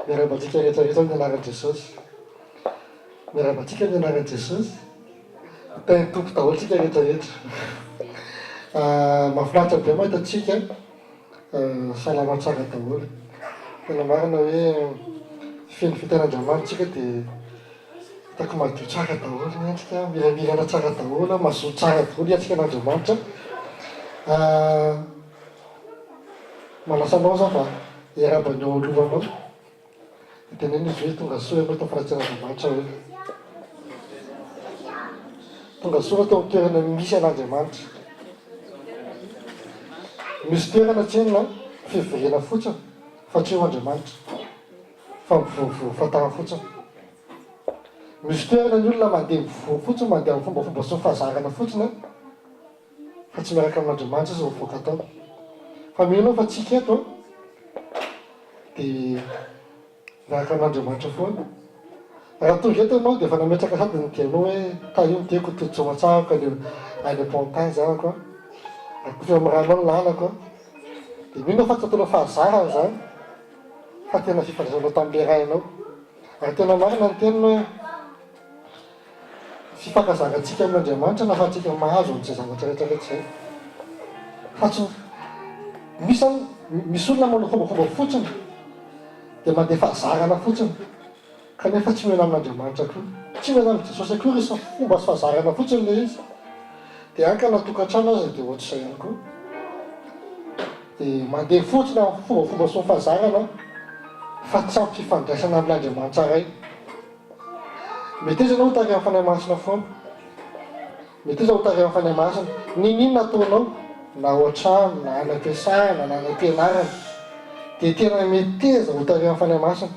Miarabantsika rehetrarehetra ny anaran'i Jesosy. Miarabantsika ny anaran'i Jesosy. Teny tompo daholo tsika rehetrarehetra. Mahafinaritra be mahita antsika salama tsara daholo. Tena marina hoe feno fitahiran-Andriamanitra dia hitako madio tsara daholo ny endrika, miramirana tsara daholo, mazoa tsara daholo iatrika an'Andriamanitra. Malasanao za fa iarabany eo alovanao. Teneny izy hoe tonga soa ianao tao faratsan'Andriamanitra hoe. Tonga soa tao toerana misy an'Andriamanitra. Misy toerana tsenina fivorena fotsiny fa tsy eo Andriamanitra. Fa mivovoa fatara fotsiny. Misy toerana ny olona mandeha mivovoa fotsiny, mandeha amin'ny fombafomba sy fahazarana fotsiny fa tsy miaraka amin'Andriamanitra izy mivoaka tao. Fa mino fa tsika eto dia miaraka amin'Andriamanitra foana. Raha tonga eto ianao dia efa nametraka sady ny tianao hoe ta io ny tiako tojo matsahako any am-pontain zanako akofa amin'ny rano ny lalako dia mino fa tsy ataonao fahazarana izany fa tena fifandraisanao tamin'ilay rainao. Ary tena marina ny teniny hoe fifankazarantsika amin'Andriamanitra na ahafahantsika mahazo an'izay zavatra rehetrarehetra izay. Fa tsy misy olona manao fombafomba fotsiny dia mandeha fahazarana fotsiny kanefa tsy mihena amin'Andriamanitra koa. Tsy mihena amin'i Jesosy koa rehefa fomba sy fahazarana fotsiny ilay izy. Dia anka na tokantrano azy dia ohatr'izay ihany koa. Dia mandeha fotsiny amin'ny fombafomba sy ny fahazarana fa tsy ampy fifandraisana amin'Andriamanitra iray. Mety izy ianao ho tary amin'ny fanahy masina foana. Mety izy ho tary amin'ny fanahy masina. Ninona ataonao na ao an-trano, na any am-piasana, na any am-pianarana dia tena meteza ho tary amin'ny fanahy masina.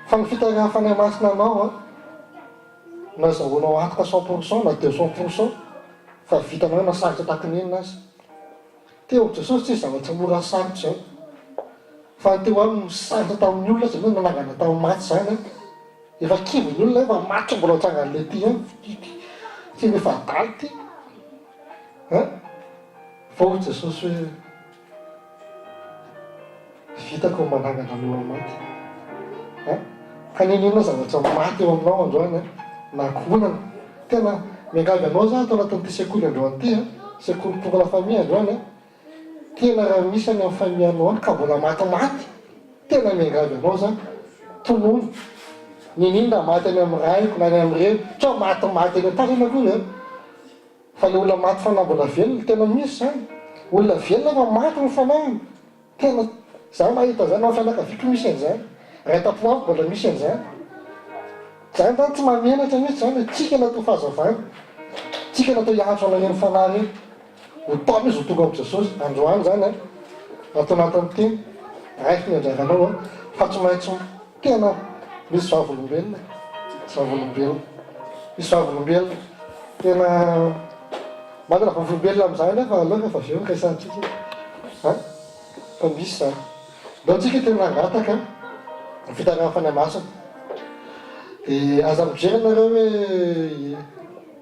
Fa ny fitary amin'ny fanahy masina anao na zahoanao antoka 100% na 200% fa vitanao na sarotra tahaka ny inona azy. Teo Jesosy tsy zavatra mora sarotra izao. Fa teo aminy sarotra tamin'ny olona izay hoe nanangana tamin'ny maty izany efa kivy ny olona efa maty mbola hotrangan'ilay ty ty efa adaly ty. Fa hoy Jesosy hoe vitako manangana ny olona maty. Ka ninona zavatra maty eo aminao androany na konana. Tena miangavy anao za atao anatin'ity sekoly androany ty sekoly pour la famille androany tena raha misy any amin'ny famille anao ka mbola maty tena miangavy anao za tonono. Ninona maty any amin'ny raiko na any amin'ny reny tra maty any an-tazana aloha fa le olona maty fanahy mbola velona tena misy zany. Olona velona fa maty ny fanahiny tena za mahita zany amin'ny fianakaviako misy an'izany. Raha tapoavy mbola misy an'izany. Zany zany tsy mamenatra mihitsy zany tsika natao fahazavana. Tsika natao hiantso an'ireny fanahy ireny. Ho taona izy ho tonga amin'i Jesosy androany zany atao anatin'ny teny raiky ny anjaranao fa tsy maintsy tena misy vavolombelona. Misy vavolombelona tena manana vavolombelona amin'izany fa aloha efa avy eo nykaisantsika. Fa misy zany. Ndao tsika tena nangataka ny fitariana fanahy masina. Dia aza mijery nareo hoe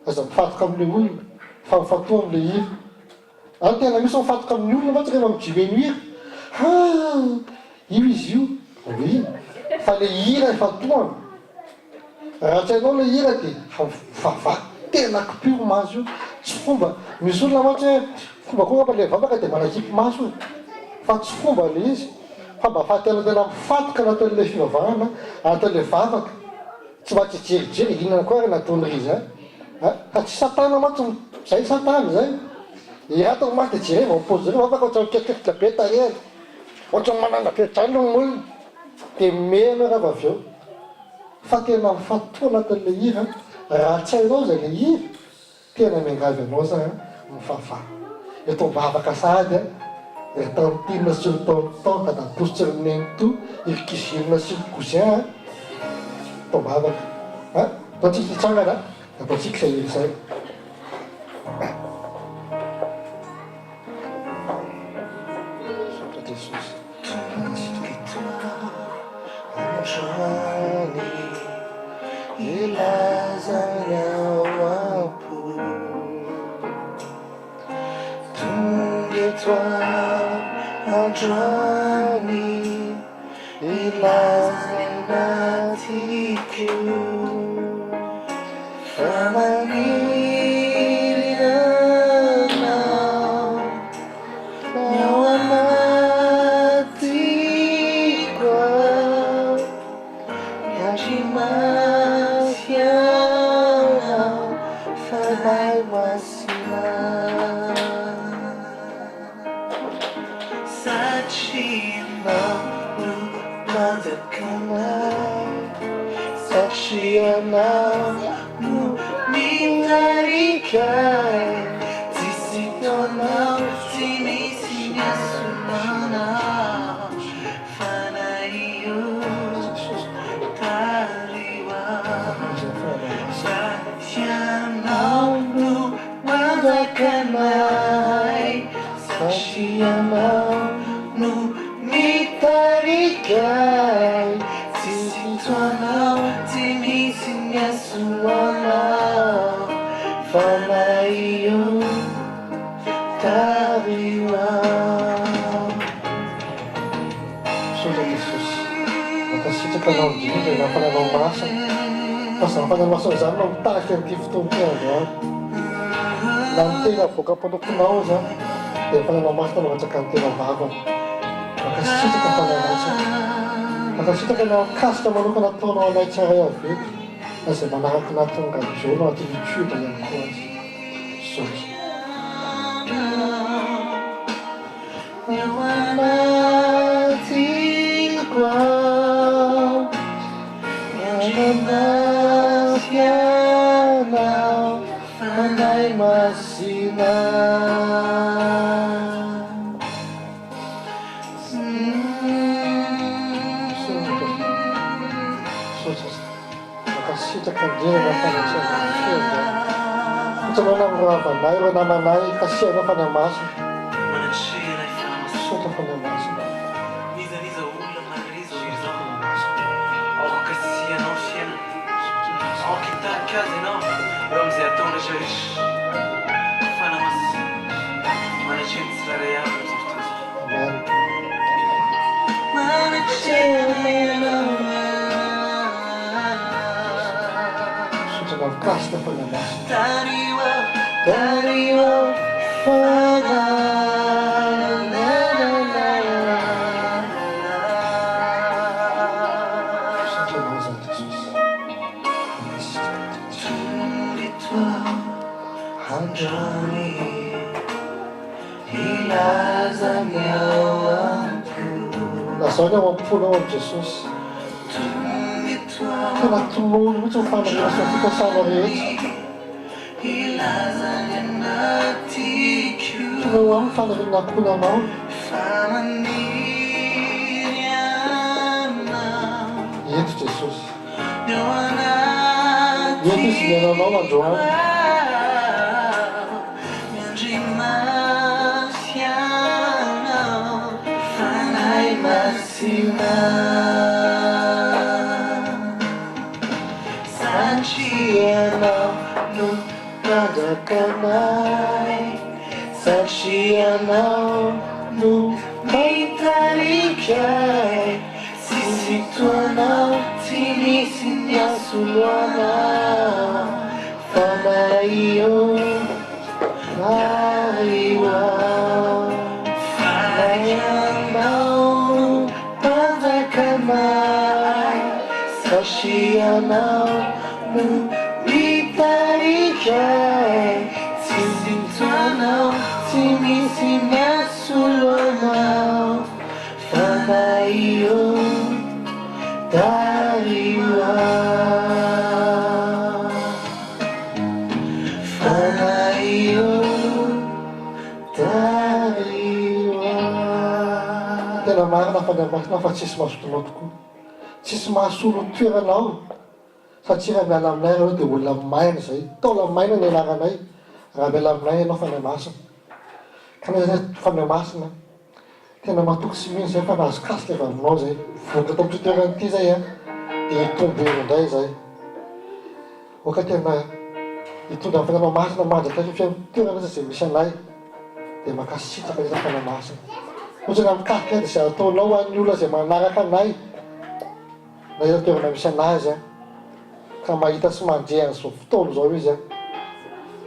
aza mifatoka amin'ilay olona fa mifatoa amin'ilay hira. Ary tena misy mifatoka amin'ny olona fa tsy rehefa mijibeny hira. Io izy io. Oui. Fa ilay hira ifatoany. Raha tsy hainao ilay hira dia vava tena kipiro maso io. Tsy fomba. Misy olona mantsy hoe fomba koa mampa ilay vavaka dia manakipy maso. Fa tsy fomba ilay izy. Fa mba fahatena tena mifatoka anatin'ilay fivavahana, anatin'ilay vavaka. Tsy mba tsy jerijery inona koa nataony ry izany. Ka tsy satana mantsy izay satana izay. Iratao maty dia jereva mipaozy ireo vavaka ohatran'ny kelikely be tahiny. Ohatran'ny mananga-petrany ny olona. Dia mena raha avy eo. Fa tena mifatoa anatin'ilay hira. Raha tsy hainao izay ilay hira tena miangavy anao za mivavaha. Eto mbavaka sady retantinona sur ton temps ka da posternento irikizilona sur cousin tombavaka. Ataontsika hitsangana ataontsika izay hira izay. Androni ilazanatiku famanirinanao ao anatiko miandry masianao fanay masina satria no mandakanay satria no minarikay tsisy taonao tsy misy miasonanao fanay io tariwa satrianao no mandakanay satrianao no mitarikay tsisy taonao tsy misy miasonanao fanay io tariwa. Sotra Jesus, makasitraka anao indrindra nampananao masa fa za fanamaso zany no mitaky an'ity fotoana ity androany na ny tena voaka-panokonao zany dia fananao masy nanaovatsaka ny tena vavana makasitraka fananaitsaka makasitraka na kasika manokana ataonao anay tsara aveto na izay manaraka natonga jo no anaty YouTube ihany koa azy sotra ao anatiko miandry masianao fanay masina makasitraka indrindra fanantsana fiana hitanao namiravanay ro namanay kasianao fanamasina sotra fanamasina sotra kasika fanamasina tariwa Nasanya mampuno am Jesus tena tolono mihitsy ny fanariana fikasana rehetra tena ho amin'ny fanariana akonanao eto Jesosy eto izy miananao androany satria no mandakanay satria no mitarikay tsisy taonao tsy misy miasoloanao fanay io tariwa satria no mitarikay tsisy taonao tsy misy miasoloanao fanay io tariwa fanay io tariwa. Tena marina fanamasina fa tsisy mahasotonao tokoa tsisy mahasolo ny toeranao satria raha miala aminay ianao dia olona maina izay taola maina ny anaranay raha miala aminay ianao fanamasina kanefa fanamasina tena matoky sy mino zay fa nahazo kasika avy aminao zay voaka tao toeran'ity zay a dia hitombero indray zay oka tena hitondra ny fananao masina manjaka toerana zay misy anay dia makasitraka izy fanamasina ohatrany amin'ny kasika dia izay ataonao an'ny olona izay manaraka anay na eo toerana misy anazy a ka mahita sy mandeha an'izao fotoana zao izy a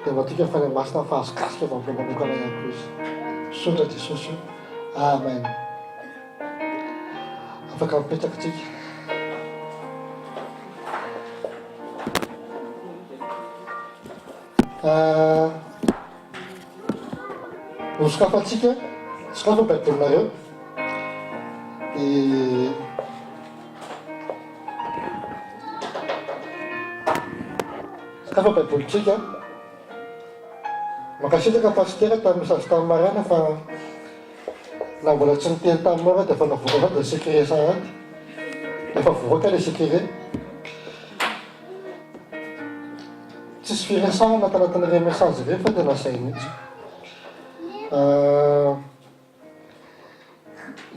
dia mba tika fa ny masina fahazokasika vaovao manokana ihany koa izy misaotra Jesosy amen afaka mipetraka tsika nosokafatsika sokafa baibolinareo dia sokafa baibolitsika makasitraka pasitera tamin'ny misazy tamin'ny maraina fa na mbola tsy niteny taminao dia efa navoaka de sécuré sahady efa voaka le sécuré tsisy firesahana tanatin'ireo message ireo fa tena zay mihitsy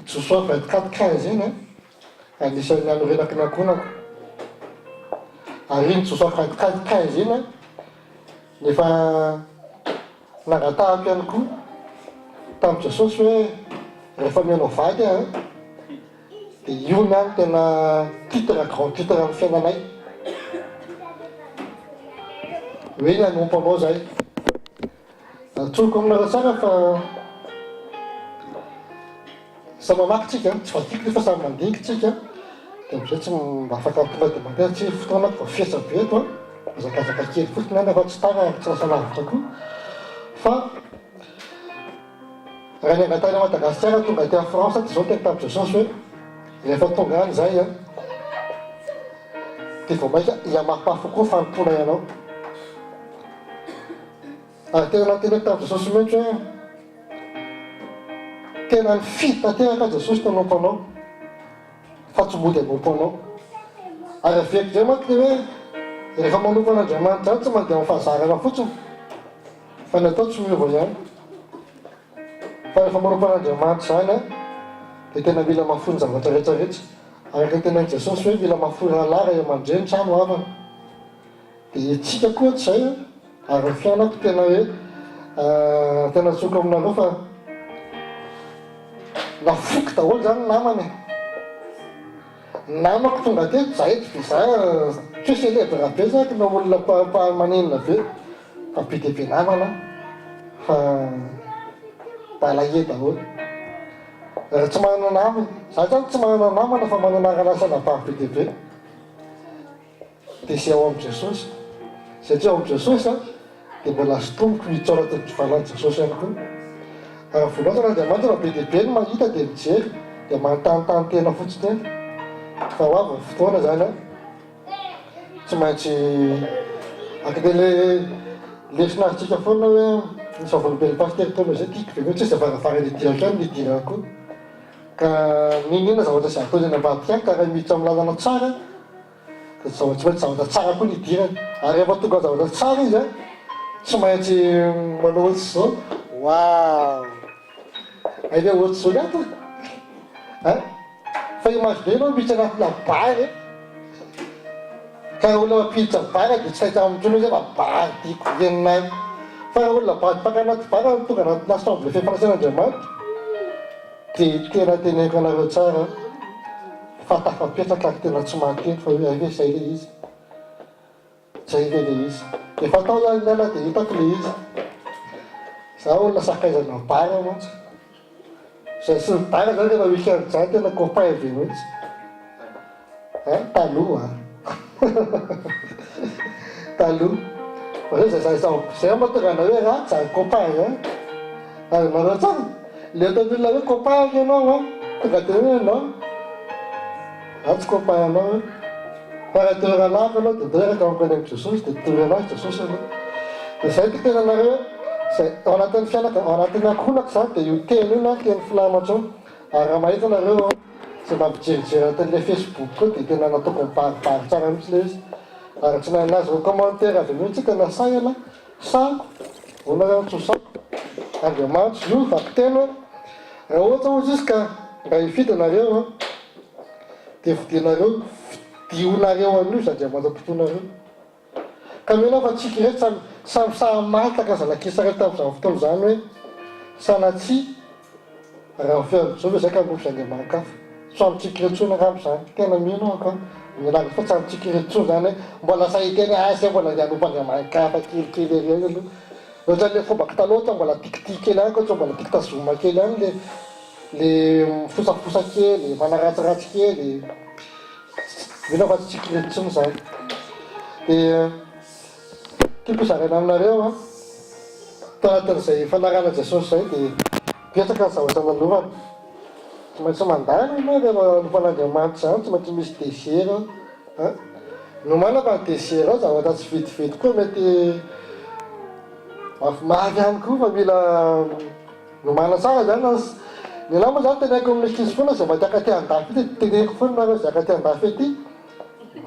Joshua 24:15 iny anisan'ny anorenako nakonako ary iny Joshua 24:15 iny nefa nangatahako ihany koa tamin'i Jesosy hoe rehefa mianao vady a dia io niany tena titre grand titre amin'ny fiainanay hoe iny hanompo anao zay atsoko aminareo tsara fa sa mamaky tsika tsy vadiko fa samy mandiky tsika dia amizay tsy mba afaka tonga dia mandeha tsy fotoana fa fiasa be eto a mazakazaka kely fotsiny any afa tsy tara tsy lasalavitra koa fa raha ny angatany Madagasikara tonga ty amin'ny France ty zao tena tamin'i Jesosy hoe rehefa tonga any zay a dia vao maika hiamafafy koa fanontona ianao ary tena nanteny tamin'i Jesosy mihitsy hoe tena ny fitateraka Jesosy tanompo anao fa tsy mody hanompo anao ary aveko zay manko dia hoe rehefa manompo an'Andriamanitra any tsy mandeha amin'ny fahazarana fotsiny fa ny atao tsy miova ihany fa rehefa manompo an'Andriamanitra zany a dia tena mila mafony zavatra rehetrarehetra araka tenan'i Jesosy hoe mila mafony rahalahy ray aman-dreny trano havana dia tsika koa tsy zay a ary fianako tena hoe tena tsoko aminareo fa nafoky daholo zany namany namako tonga teto zay tsy za tsy célèbre be zaka na olona mpamanenina be fa be dia be namana fa balahe daholo tsy manana namany za zany tsy manana namana fa manana rahalasana be dia be dia zay ao amin'i Jesosy satria ao amin'i Jesosy a dia mbola sotomoko hitsoratra ny valan'i Jesosy ihany koa ary voalohany Andriamanitra be dia be no mahita dia mijery dia manontany tena fotsiny eny fa ho avy ny fotoana zany a tsy maintsy akadele lesinarytsika foana hoe nisy avolombel'ny pasitera tona zay tiako ve hoe tsy izy avaravara nidirako any nidirako koa ka ninona zavatra zay ataony any ambadiky ka raha miditra amin'ny lalana tsara dia tsy maintsy zavatra tsara koa nidirany ary rehefa tonga zavatra tsara izy a tsy maintsy manao ohatsy zao wow aile ohatsy zao niato fa imagine anao miditra anatina bary ka raha olona mampiditra bary dia tsy tahita amin'intsony zay fa bary tiako eninahy fa raha olona bary paka anaty bary tonga anatina assemblée fifandraisan'Andriamanitra dia tena teneko anareo tsara fa tafapetraka ary tena tsy manteny fa hoe ave zay le izy zay ve le izy dia fatao zany miala dia hitako le izy za olona sakaizana bary mantsy zay sy nibary zany rehefa weekend zany tena copain be mihitsy taloha taloha fa zay mahatonga anao hoe ratsy ary copain ary nareo tsara le ataon'olona hoe copain ianao a tonga dia hoe anao ratsy copain anao fa raha toeranako anao dia nderaka mankany amin'i Jesosy dia toeranazy Jesosy anao dia zay ty tena nareo zay ao anatin'ny fianaka ao anatin'ny ankonako zany dia io teny io na teny filamantsao ary raha mahita nareo zay mampijerijery anatin'ilay Facebook koa dia tena nataoko mibaribary tsara mihitsy le izy ary tsy nahy nazy commentaire avy mihitsy tena sayana sako onareo tsosako Andriamanitra io vakitena raha ohatra ozy izy ka raha hividy nareo dia vidinareo dionareo an'io izy Andriamanitra totonareo ka mena fa tsika rehetra samy sahamataka zanakisa rehetra tamin'izany fotoana zany hoe sanatsy raha fian'izao hoe zay ka nofy Andriamanikafa so amintsika retsona raha amin'izany tena mino ako milaga fa tsarotsika retso zany mbola sahiteny asa mbola anompandramanikafa kelikely reny aloha ohatrany le fombako taloha ohatra mbola tikitiky kely any ohatra mbola tiky tazoma kely any le mifosafosa kely manaratsiratsy kely mila fa tsika retsony zany dia tiako zaraina aminareo a tao anatin'izay fanarana Jesosy zay dia betsaka ny zavatra nalovana tsy maintsy mandany ma rehefa nompan'Andriamanitra zany tsy maintsy misy désert a nomana fa ny désert ao zavatra tsy vetivety koa mety mafimafy ihany koa fa mila nomana tsara zany ny lama zany teneko amin'ny ankizy foana zay mba tiaka ty andafy ety teneko foana nareo zay aka ty andafy ety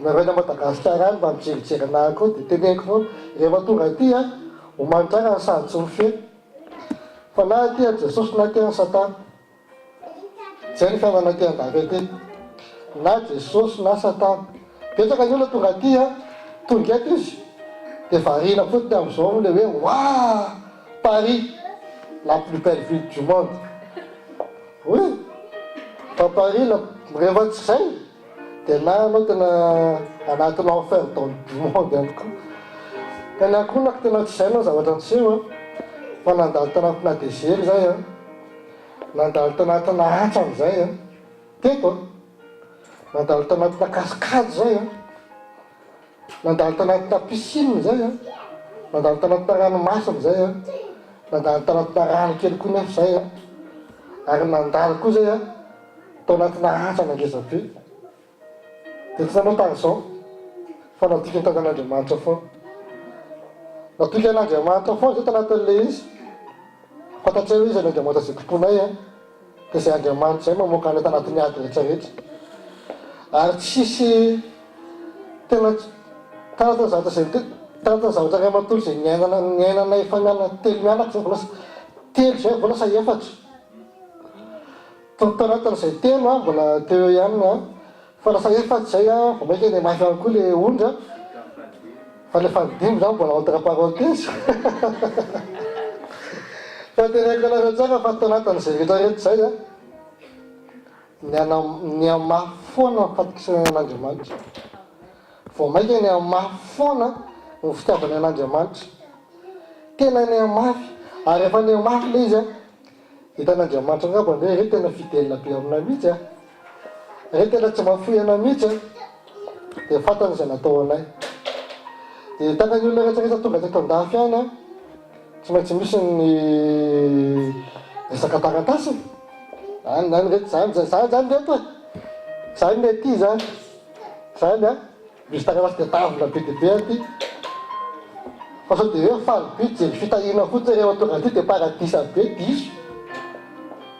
nareo any Madagasikara any mba mijerijery anahy koa dia teneko foana rehefa tonga aty a homany tsara ny sady tsy mifehy fa na aty a Jesosy na aty any Satana zay ny fiainana aty andafy ety na Jesosy na Satana betsaka ny olona tonga aty a tonga eto izy dia variana fotsiny amin'izao le hoe ouah Paris la plus belle ville du monde oui fa Paris rehefa tsy zay dia na anao tena anaty l'enfer du monde ihany koa ka ny akonako tena tsy zay anao zavatra niseho a fa nandalo tanatina désert zay a nandalo tanatina atrany zay a teto a nandalo tanatina kaskady zay a nandalo tanatina piscine zay a nandalo tanatina ranomasina zay a nandalo tanatina rano kely koa nefa zay a ary nandalo koa zay a tao anatina atrany angezabe dia tsy nanao tarzan fa natoky ny tanàn'Andriamanitra foana natoky an'Andriamanitra foana zay tanatin'le izy fantatreo izy an'Andriamanitra zay tomponay a dia zay Andriamanitra zay mamoaka any tanatin'ny ady rehetrarehetra ary tsisy tena tanatin'ny zavatra zay tanatin'ny zavatra ray matory zay niainanay efa miana telo mianaka zay volasa telo zay volasa efatra tanatin'izay telo a mbola teo ihany a fa lasa efatra zay a vao maika ny mafy ihany koa le ondra fa le fanidimy zany mbola entre parenthèse fa teneko anareo tsara fa tanatin'izay rehetrarehetra zay a ny amafy foana fatikisana an'Andriamanitra vao maika ny amafy foana ny fitiavany an'Andriamanitra tena ny amafy ary efa ny amafy le izy a hitan'Andriamanitra ngamba hoe re tena fidèle be amina mihitsy a re tena tsy mahafoy ana mihitsy a dia fantany izay natao anay dia tahaka ny olona rehetrarehetra tonga teto andafy any a tsy maintsy misy ny resaka taratasiny zany reto zany reto e zany le ty zany zany a misy taratasy dia tavina be dia be aty fa sao dia hoe faly be jery fitahina fotsiny rehefa tonga aty dia paradisa be diso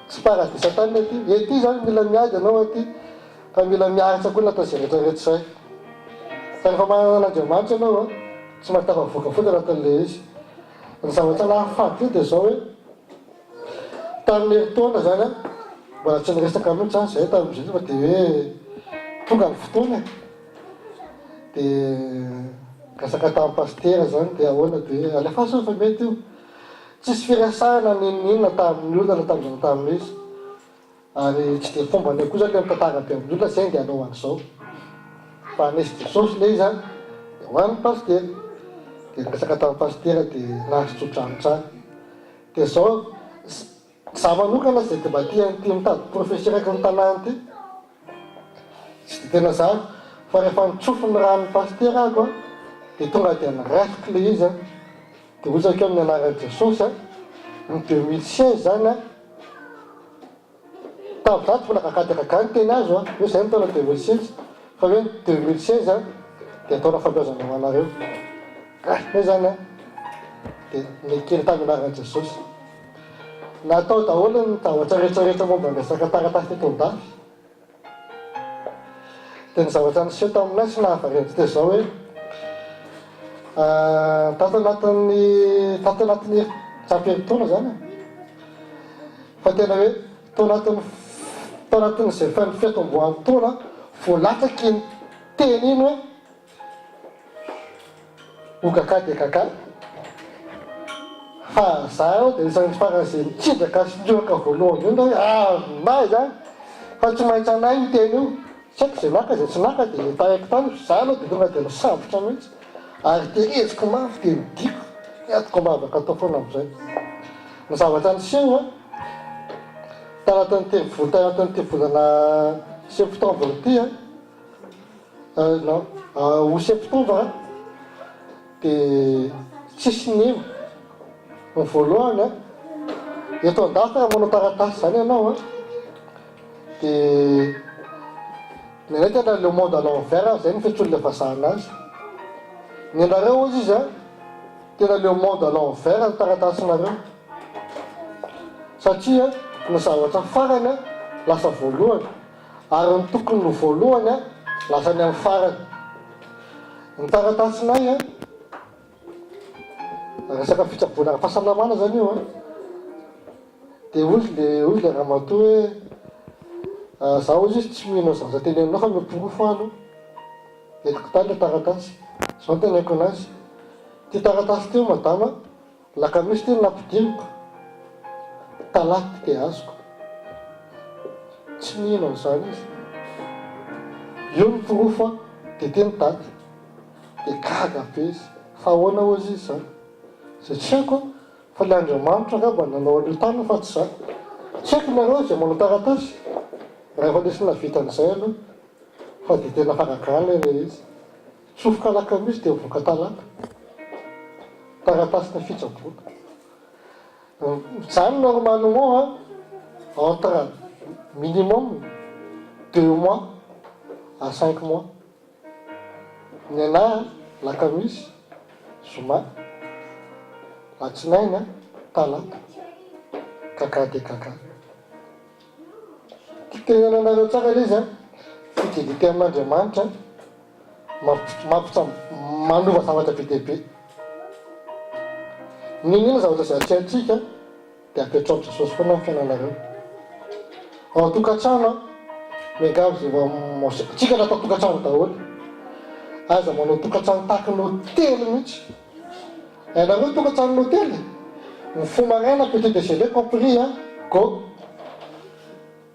tsy paradisa tany aty ety zany mila miady anao aty ka mila miaritra koa natao zay rehetrarehetra zay fa rehefa manana an'Andriamanitra anao a tsy maintsy tafavoaka fotsiny anatin'le izy ny zavatra nahafady io dia zao hoe tamin'ny herintaona zany a mbola tsy niresaka mihitsy zany zay tamin'izay fa dia hoe tonga ny fotoana dia resaka tamin'ny pastera zany dia ahoana dia hoe alefaso efa mety io tsisy firasahana ninona tamin'ny olona tamin'izany tamin'izy ary tsy dia fomba ny koa zany le mitantara be amin'ny olona zay dia hanao an'izao fa nisy Jesosy le izy a dia hoan'ny pastera dia resaka tamin'ny pastera dia nahazotrano tsara dia zao za manokana zay dia mba ty mitady profesia raiky ny tanàny ty tsy dia tena zany fa rehefa nitsofo ny ranon'ny pastera ako a dia tonga dia nirefiko le izy a dia ozaka eo amin'ny anaran'i Jesosy a ny 2016 zany a tamin'ny za tsy mbola kakadikakany teny azo a hoe zay ny taona 2016 fa hoe 2016 a dia taona fampiazana ho anareo hoe zany a dia nekely tamin'ny anaran'i Jesosy natao daholo ny zavatra rehetrarehetra momba ny resaka taratasy teto andafy dia ny zavatra niseho taminay sy nahavaretsy dia zao hoe tato anatin'ny tsamperintaona zany a fa tena hoe tao anatin'izay fietombohan'ny taona voalatsaky ny teny iny hoe okaka dia kaka fa zaho dia isan'ny faran'izay mitsidaka sy njoaka voalohany io hoe may zany fa tsy maintsy anay io teny io Tsy haiko zay naka zay tsy naka dia tahako tany za aloha dia tonga dia misambotra mihitsy ary dia eziko mafy dia midiko atoko mavaka atao foana amin'izay ny zavatra niseho a tanatin'ity volana septembre ity non ho septembre dia tsisy nino ny voalohany eto an-dafy manao taratasy zany ianao dia ny tena le monde à l'envers zay ny fiantsoan'ilay vazahana azy ny anareo izy izy tena le monde à l'envers ny taratasinareo satria ny zavatra farany lasa voalohany ary ny tokony ny voalohany lasa ny amin'ny farany ny taratasinay resaka fitsaboana fahasalamana zany io dia ozy le ramatoa hoe zaho izy tsy mihino zaza teneninao fa miampirofo alo etiko tany le taratasy zao ny teneko anazy ty taratasy teo madama laka misy ty nampidiriko talaty dia azoko tsy mihino an'izany izy io ny pirofo dia teny taty dia gaga be izy fa ahoana ozy izy zany zay tsy haiko fa le Andriamanitra angamba nanao an'io tany fa tsy za tsy haiko nareo zay manao taratasy rehefa lesy navita an'izay aloha fa dia tena faragala le izy tsofoka laka misy dia mivoaka talaka taratasy ny fitsaboana zany normalement entre minimum 2 mois à 5 mois ny anahy laka misy zoma latsinainy talaka kaka dia kaka titenena anareo tsara le izy fidelité amin'Andriamanitra manova zavatra be dehibe ninona zavatra zay atrehantsika dia ampiatrao Jesosy foana amin'ny fiainanareo ao an-tokantrano miangavy zay vao tsika natao tokantrano daholo aza manao tokantrano tahaka ny hôtely mihitsy ianareo tokantrano ny hôtely ny fomaraina petit déjeuner compris go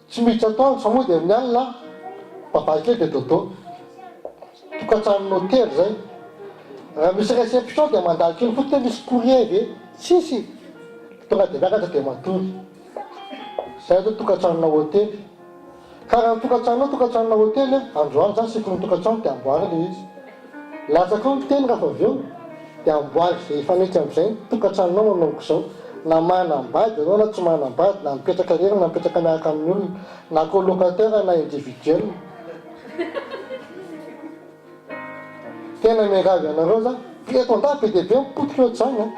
tsy miditra atoandro fa moa dia amin'ny alina babakely dia dodo tokantrano ny hôtely zay raha misy réception dia mandalo kely fotsiny misy courrier ve sisy tonga dia miakatra dia matory zay zao tokantranona hôtely ka raha tokantranona hôtely androany zany sikony tokantrano dia amboary le izy latsaka ao miteny raha fa avy eo dia amboary zay fanitry amin'izay tokantranonao manaoko zao na manambady anao na tsy manambady na mipetraka rery na mipetraka miaraka amin'ny olona na colocataire na individuel tena miangavy anareo za eto an-da be dehibe mipotika eo zany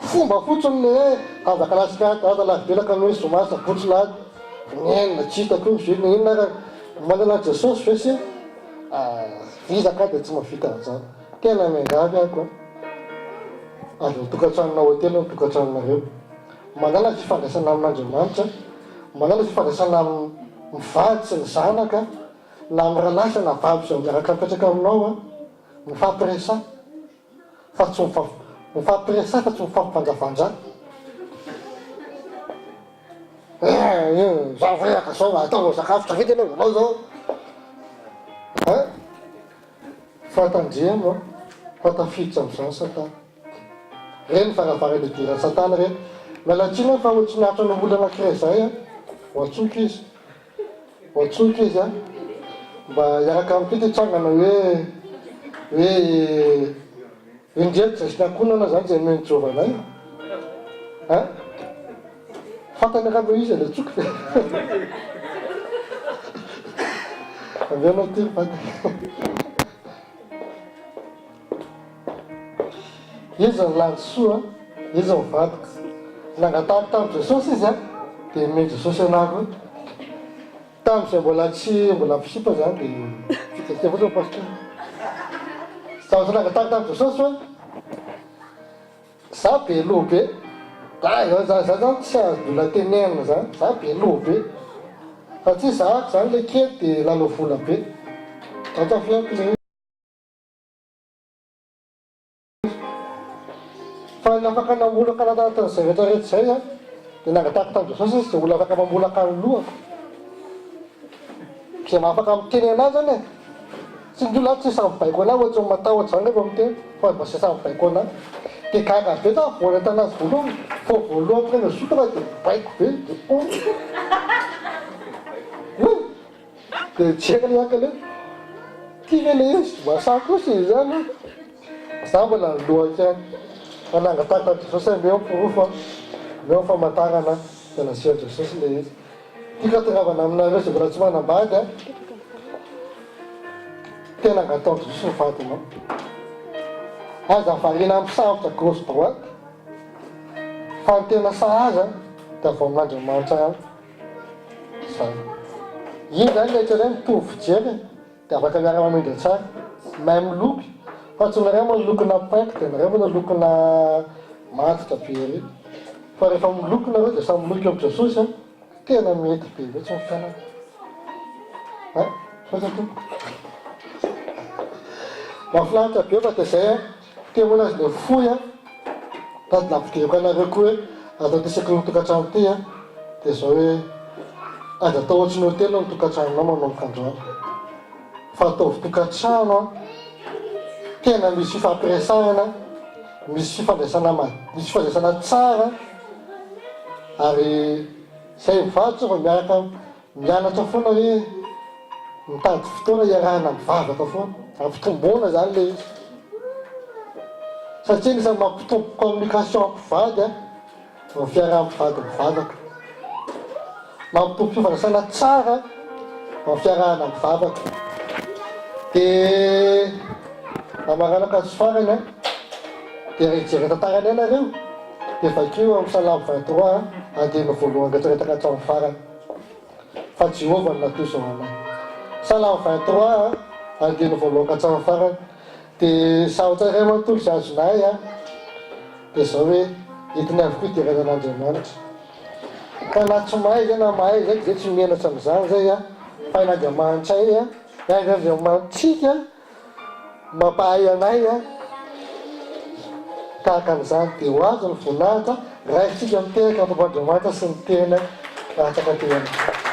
fomba fotsiny le afaka lasika aza lavelaka amin'ny hoe somasa botsy lahady nenina tsy hitako io zeny inona raha manana Jesosy ve sy vizaka dia tsy mavita an'izany tena miangavy ako avy mitokantranona hôtely ny tokantranonareo manana fifandraisana amin'Andriamanitra manana fifandraisana mivady sy ny zanaka na amin'ny rahalasa na vavy zay miaraka mipetraka aminao mifampiresa fa tsy mifampiresa fa tsy mifampifanjavanja zao vraka zao atao sakafo travity anao anao zao fatandriamo fatafiditra amin'izany satana reny faravara le diran'ny satana reny mialatsiny fa tsy miatra ny olo anankiray zay hoatsoky izy mba hiaraka amin'ity titsangana hoe indreky zay sy niankonana zany zay meno jovanay fantany raha izy le tsoky avianao ty fantany izy ny landy soa izy mivadoka nangatahako tamin'i Jesosy izy dia meny Jesosy anako tamin'izay mbola misipa zany dia fitete fotsiny pasteur zavatra nangatahako tamin'i Jesosy hoe za be loha be za zany tsy azodola tenenina zany za be loha be fa tsy zahako zany le kely dia lalo vola be atafiako le fa nafaka namolaka anatan'izay rehetrarehetra zay dia nangatahako tamin'i Jesosy izy dia olo afaka mamolaka ny lohako zay mahafaka miteny anazy zany e tsy ndolo tsy samybaiko anah ohatry ny matahotra zany rehefa miteny fa mba sy samybaiko anah de gaga be ta voana tanazy voalohany fo voalohany tena sotra de baiko be de tserany akale tia le izy masako sy zany za mbola loaka manangataka Jesosy meo porofo meo famantarana tena sia Jesosy le izy tika tiravana aminareo zay mbola tsy manambady a tena ngatao Jesosy ny vadinao aza varina amin'ny sarotra gauche droite fa ny tena sahaza de avao amin'Andriamanitra zany iny zany rehetra zay mitovy fijery de afaka miara mamindra tsara même loko fa tsy nareo moa lokona paika de nareo moa lokona matitra be ery fa rehefa miloko nareo de samy miloko amin'ny Jesosy tena mety be mihitsy ny fiainana fatsato mahafinaritra be fa de zay te moana azy le foy tady lavidiriko anareo koa hoe atao tisako ny tokantrano ty de zao hoe aza atao ohatriny hotely ny tokantranonao manomboka androany fa ataovy tokantrano tena misy fifampiresahana misy fifandraisana tsara ary zay mivarotra fa miaraka mianatra foana hoe mitady fotoana iarahana mivavaka foana ampitomboana zany le izy satria nisany mampitombo communication ampivady ny fiaraha-mivady mivavaka mampitombo fifandraisana tsara ny fiarahana mivavaka de amaranaka azy farany de rehejery tantarany anareo de vakeo amin'ny Salamo 23 andiny voalohany retretaka hatramin'ny farany fa Jehovah no natoy zao anay Salamo 23 andiny voalohany hatramin'ny farany de sahotra iray manontolo zay azonay de zao hoe entiny avokoa idiranan'Andriamanitra ka na tsy mahay zay na mahay zay zay tsy mienatra am'izany zay fa n'Andriamanitra Andriamanitsika mampahay anay tahaka an'izany de ho azy ny voninahitra raisitsika miteraka ampam'Andriamanitra sy ny tena ratsaka tena